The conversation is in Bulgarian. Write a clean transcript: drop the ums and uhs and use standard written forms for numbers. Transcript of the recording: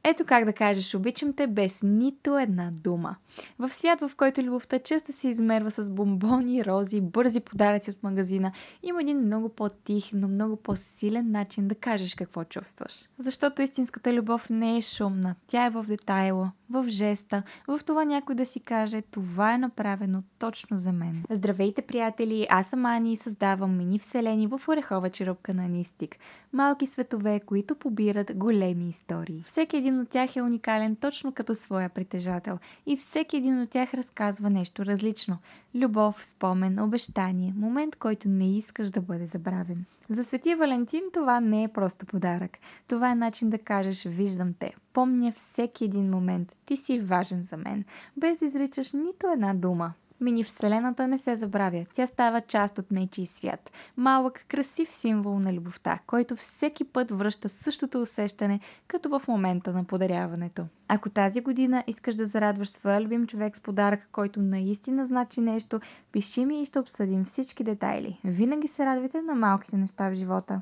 Ето как да кажеш обичам те без нито една дума. В свят, в който любовта често се измерва с бомбони, рози, бързи подаръци от магазина, има един много по-тих, но много по-силен начин да кажеш какво чувстваш. Защото истинската любов не е шумна, тя е в детайла, в жеста, в това някой да си каже това е направено точно за мен. Здравейте, приятели! Аз съм Ани и създавам мини вселени в орехова черупка на Нистик. Малки светове, които побират големи истории. Всеки един от тях е уникален точно като своя притежател и всеки един от тях разказва нещо различно. Любов, спомен, обещание, момент, който не искаш да бъде забравен. За Свети Валентин това не е просто подарък. Това е начин да кажеш виждам те, помня всеки един момент, ти си важен за мен, без да изричаш нито една дума. Мини Вселената не се забравя, тя става част от нечий свят. Малък, красив символ на любовта, който всеки път връща същото усещане, като в момента на подаряването. Ако тази година искаш да зарадваш своя любим човек с подарък, който наистина значи нещо, пиши ми и ще обсъдим всички детайли. Винаги се радвайте на малките неща в живота.